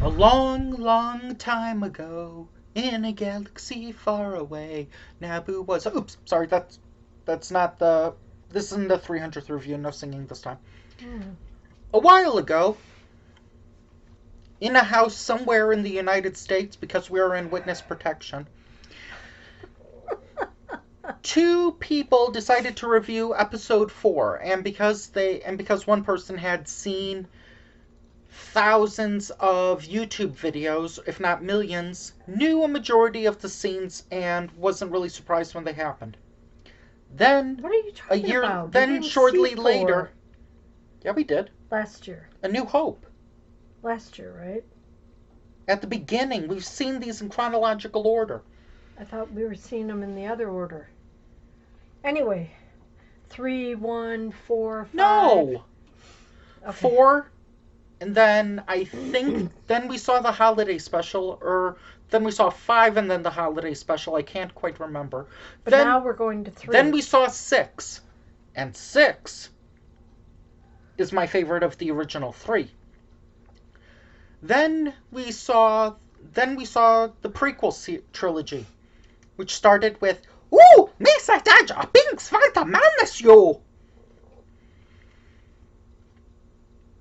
A long, long time ago, in a galaxy far away, Naboo was. Oops, sorry, that's not the. This isn't the 300th review. No singing this time. A while ago, in a house somewhere in the United States, because we are in witness protection, two people decided to review episode 4, and because one person had seen thousands of YouTube videos, if not millions, knew a majority of the scenes and wasn't really surprised when they happened. Then, what are you talking about? Then shortly later, yeah, we did. Last year. A New Hope. Last year, right? At the beginning, we've seen these in chronological order. I thought we were seeing them in the other order. Anyway, 3, 1, 4, 5. No. Okay. 4. And then I think then we saw the holiday special, or then we saw 5 and then the holiday special. I can't quite remember. But now we're going to 3. Then we saw 6. And 6 is my favorite of the original 3. Then we saw the prequel trilogy, which started with "Ooh, Mesa Daja, Binks Vita Madness you."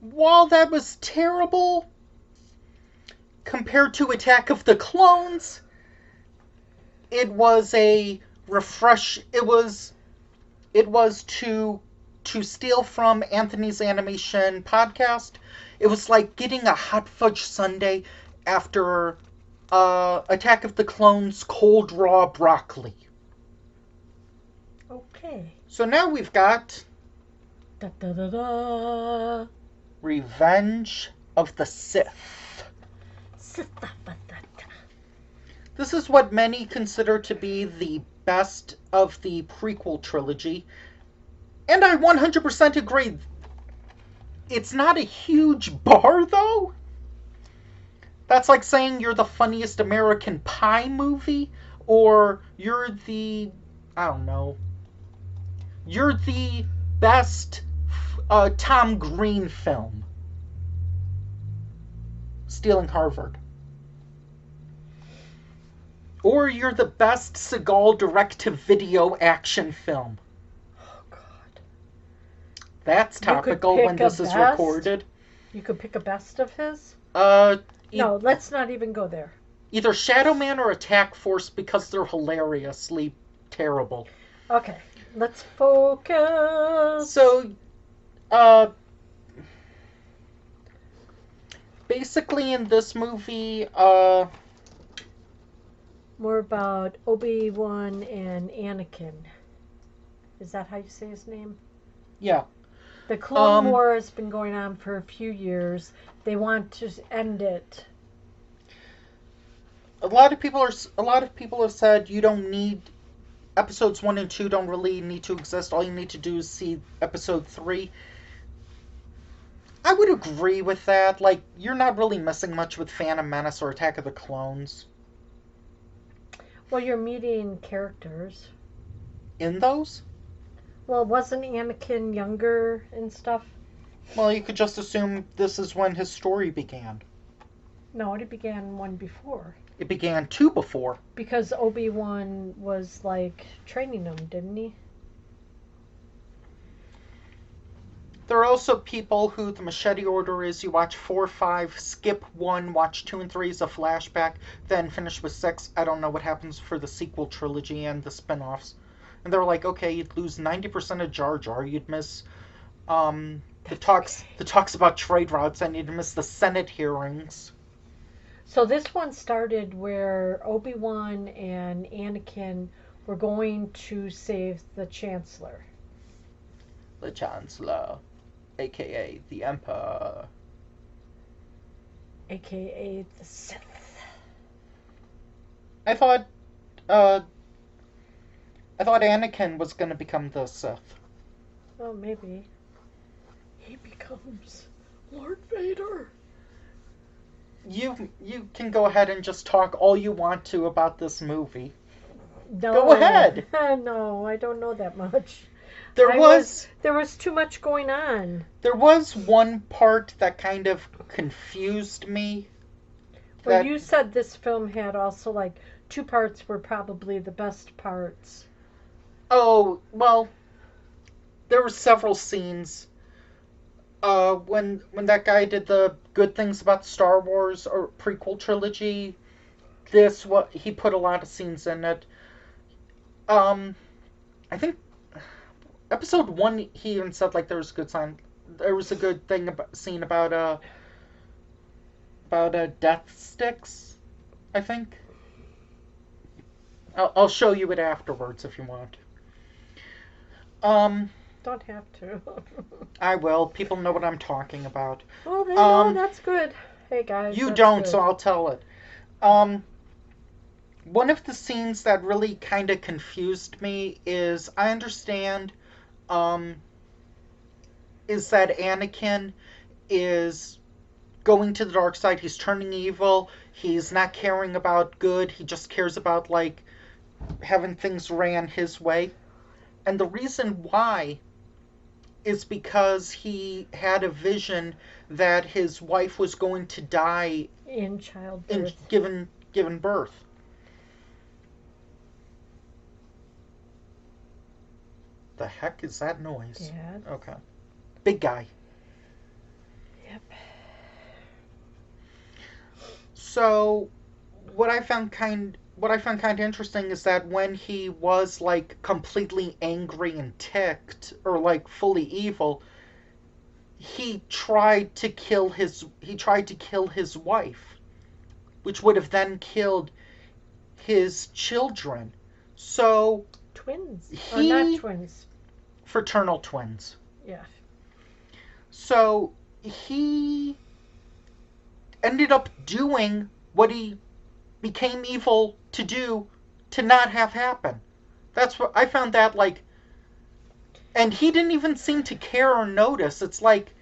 While that was terrible compared to Attack of the Clones, it was a refresh. It was to steal from Anthony's animation podcast. It was like getting a hot fudge sundae after Attack of the Clones cold raw broccoli. Okay. So now we've got Da, da, da, da. Revenge of the Sith. This is what many consider to be the best of the prequel trilogy. And I 100% agree. It's not a huge bar, though. That's like saying you're the funniest American Pie movie, or you're the, I don't know, you're the best Tom Green film. Stealing Harvard. Or you're the best Seagal direct-to-video action film. Oh, God. That's topical when this is recorded. You could pick a best of his? No, let's not even go there. Either Shadow Man or Attack Force, because they're hilariously terrible. Okay, let's focus. So, basically in this movie, more about Obi-Wan and Anakin. Is that how you say his name? Yeah. The Clone War has been going on for a few years. They want to end it. A lot of people have said you don't need episodes 1 and 2 don't really need to exist. All you need to do is see episode 3. I would agree with that. Like, you're not really missing much with Phantom Menace or Attack of the Clones. Well, you're meeting characters. In those? Well, wasn't Anakin younger and stuff? Well, you could just assume this is when his story began. No, it began one before. It began 2 before. Because Obi-Wan was, like, training him, didn't he? There are also people who the machete order is you watch 4, 5, skip 1, watch 2 and 3 as a flashback, then finish with 6. I don't know what happens for the sequel trilogy and the spin-offs. And they're like, okay, you'd lose 90% of Jar Jar, you'd miss the talks about trade routes, and you'd miss the Senate hearings. So this one started where Obi-Wan and Anakin were going to save the Chancellor. The Chancellor, a.k.a. the Emperor. A.k.a. the Sith. I thought Anakin was going to become the Sith. Oh, maybe. He becomes Lord Vader. You can go ahead and just talk all you want to about this movie. No. Go ahead. No, I don't know that much. There was too much going on. There was one part that kind of confused me. Well, That you said this film had also like two parts were probably the best parts. oh well, there were several scenes. When that guy did the good things about Star Wars or prequel trilogy, this what he put a lot of scenes in it. Um, I think episode one he even said like there was a good sign. There was a good thing about scene about death sticks. I think I'll show you it afterwards if you want. Um, Don't have to. I will. People know what I'm talking about. Well, they know Um, that's good. Hey guys, you that's don't, good. so I'll tell it. Um, one of the scenes that really kind of confused me is I understand um, is that Anakin is going to the dark side. He's turning evil. He's not caring about good. He just cares about like having things ran his way. And the reason why is because he had a vision that his wife was going to die In in childbirth. given birth. The heck is that noise? Dad. Okay. Big guy. Yep. So what I found kind of interesting is that when he was like completely angry and ticked or like fully evil, he tried to kill his wife, which would have then killed his children. So Twins. Or not he twins. fraternal twins. Yeah. So he ended up doing what he became evil to do to not have happen. That's what I found that like, and he didn't even seem to care or notice. It's like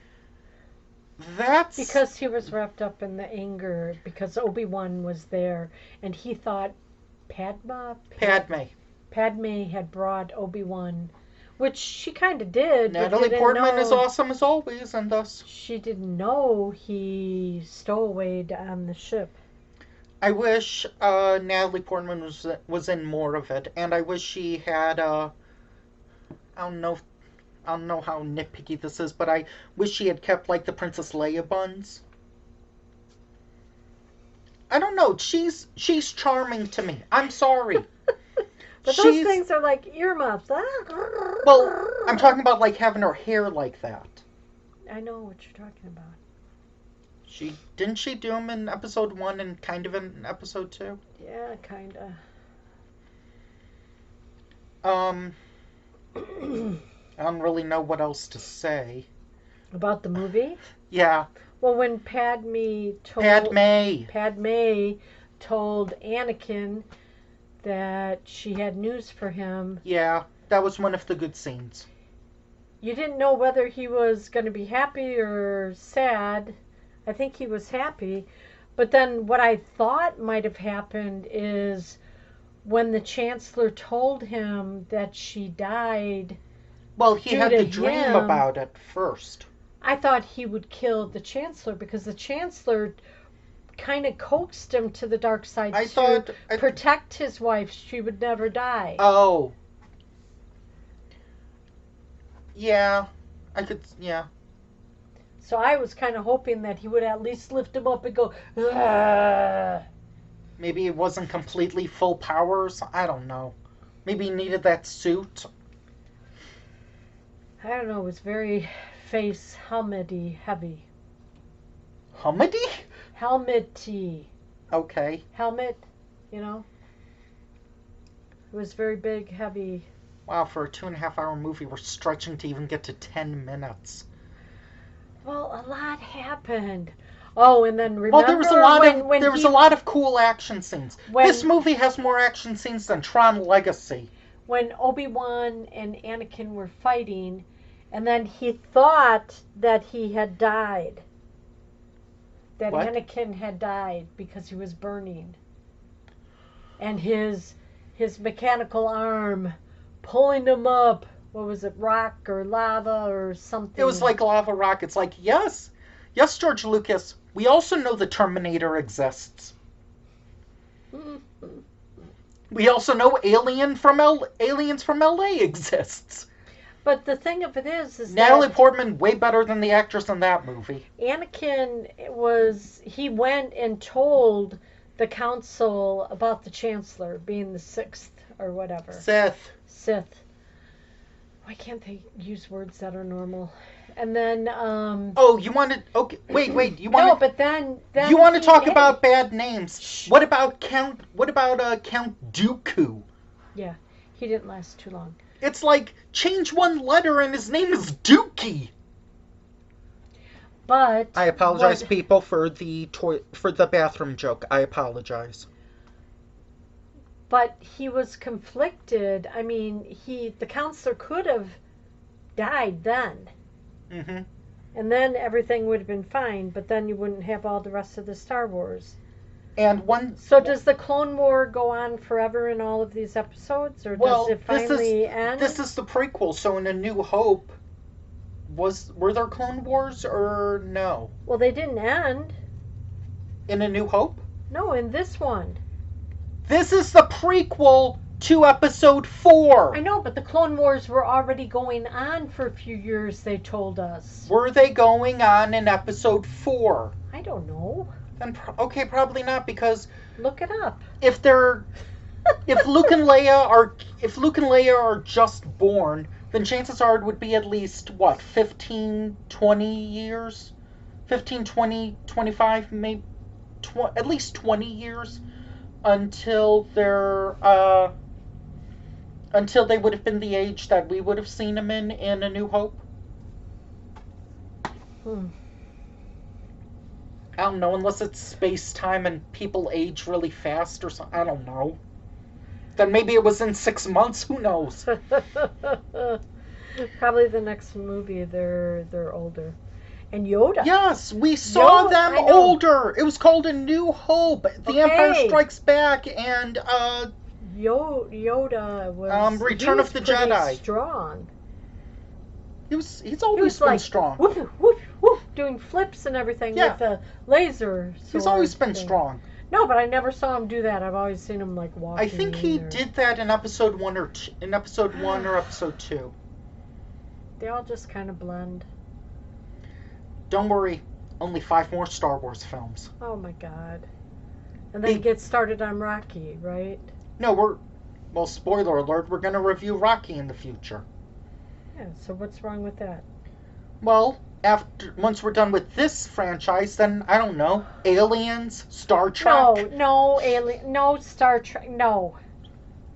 that's Because he was wrapped up in the anger because Obi-Wan was there and he thought Padme. Padme had brought Obi-Wan, which she kind of did, but Natalie didn't Portman know, is awesome as always, and thus she didn't know he stowawayed on the ship. I wish Natalie Portman was in more of it, and I wish she had I don't know I don't know how nitpicky this is, but I wish she had kept like the Princess Leia buns. I don't know. She's charming to me. I'm sorry. But those She's things are like earmuffs. well. I'm talking about like having her hair like that. I know what you're talking about. She do them in episode 1 and kind of in episode 2. Yeah, kinda. Um, I don't really know what else to say. About the movie? Yeah, Well, when Padme told Anakin that she had news for him, Yeah, that was one of the good scenes. you didn't know whether he was going to be happy or sad. I think he was happy. But then what I thought might have happened is when the Chancellor told him that she died, Well, he due had to the dream him, about it first. I thought he would kill the Chancellor because the Chancellor kind of coaxed him to the dark side I to thought. protect his wife. She would never die. Oh. Yeah, I could. Yeah. So I was kind of hoping that he would at least lift him up and go, "Ugh." Maybe it wasn't completely full powers. I don't know. Maybe he needed that suit. I don't know, it was very face helmety heavy. Humedy? Helmety. Okay. Helmet, you know? It was very big, heavy. Wow, for a 2.5 hour movie, we're stretching to even get to 10 minutes. Well, a lot happened. Oh, and then remember Well, there was a lot when there was a lot of cool action scenes. when- This movie has more action scenes than Tron Legacy. when Obi-Wan and Anakin were fighting, and then he thought that he had died. That What? Anakin had died because he was burning. And his mechanical arm pulling him up. What was it, rock or lava or something? It was like lava rock. It's like, yes, Yes, George Lucas, we also know the Terminator exists. We also know Aliens from LA exists. But the thing of it is Natalie that Portman way better than the actress in that movie. he went and told the council about the Chancellor being the sixth or whatever. Sith. Why can't they use words that are normal? And then Oh, you wanted okay? Wait. You want no, but then you want to talk hey, about bad names? Shh. What about Count Dooku? Yeah, he didn't last too long. It's like change one letter and his name is Dookie. But I apologize, people, for the bathroom joke. I apologize. But he was conflicted. I mean, the counselor could have died then. Mm-hmm. And then everything would have been fine, but then you wouldn't have all the rest of the Star Wars. And one. So does the Clone War go on forever in all of these episodes, or does it finally end? This is the prequel, so in A New Hope, were there Clone Wars or no? Well, they didn't end. In A New Hope? No, in this one. This is the prequel to Episode 4. I know, but the Clone Wars were already going on for a few years, they told us. Were they going on in Episode 4? I don't know. Then okay, probably not, because look it up. If Luke and Leia are just born, then chances are it would be at least 15, 20 years? 15, 20, 25, maybe at least 20 years until until they would have been the age that we would have seen them in A New Hope. I don't know, unless it's space-time and people age really fast or something. I don't know. Then maybe it was in 6 months. Who knows? Probably the next movie, they're older. And Yoda. Yes, we saw them older. It was called A New Hope. The Empire Strikes Back, and Yoda was Return of the Jedi. Strong. He's always been strong. Woof, woof, woof, doing flips and everything with a laser sword. He's always been strong. No, but I never saw him do that. I've always seen him like walking. I think he did that in episode 1 or episode 2. They all just kind of blend. Don't worry, only 5 more Star Wars films. Oh my God! And then get started on Rocky, right? No, spoiler alert, we're going to review Rocky in the future. Yeah, so what's wrong with that? Well, once we're done with this franchise, then, I don't know, Aliens, Star Trek? No, Star Trek, no.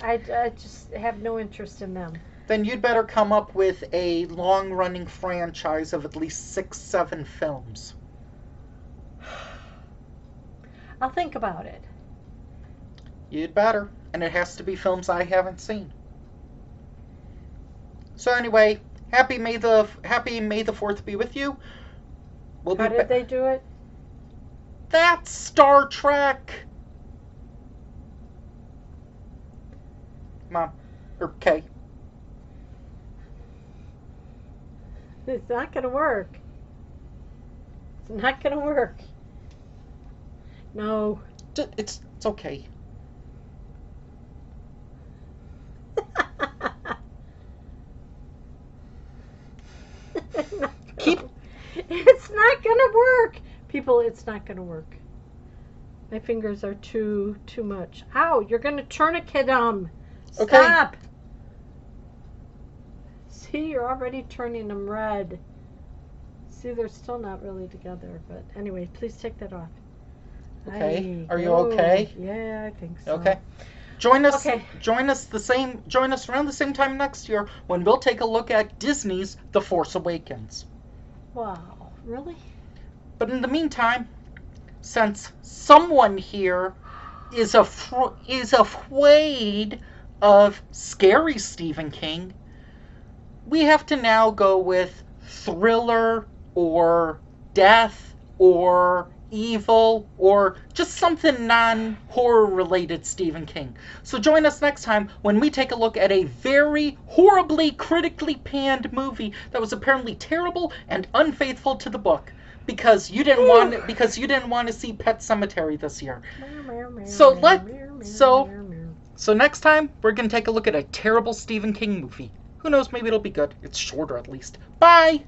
I just have no interest in them. Then you'd better come up with a long-running franchise of at least 6, 7 films. I'll think about it. You'd better. And it has to be films I haven't seen. So anyway, happy May the 4th be with you. How did they do it? That's Star Trek. Mom. Okay. It's not going to work. It's not going to work. No. It's okay. It's not gonna work. People, it's not gonna work. My fingers are too much. Ow, you're gonna tourniquet them. Stop. Okay. See, you're already turning them red. See, they're still not really together, but anyway, please take that off. Okay. Are you okay? Yeah, I think so. Okay. Join us around the same time next year when we'll take a look at Disney's The Force Awakens. Wow, really? But in the meantime, since someone here is afraid of scary Stephen King, we have to now go with thriller or death or evil or just something non-horror related Stephen King. So join us next time when we take a look at a very horribly critically panned movie that was apparently terrible and unfaithful to the book. because you didn't want to see Pet Cemetery this year. So so next time we're gonna take a look at a terrible Stephen King movie. Who knows? Maybe it'll be good. It's shorter at least. Bye.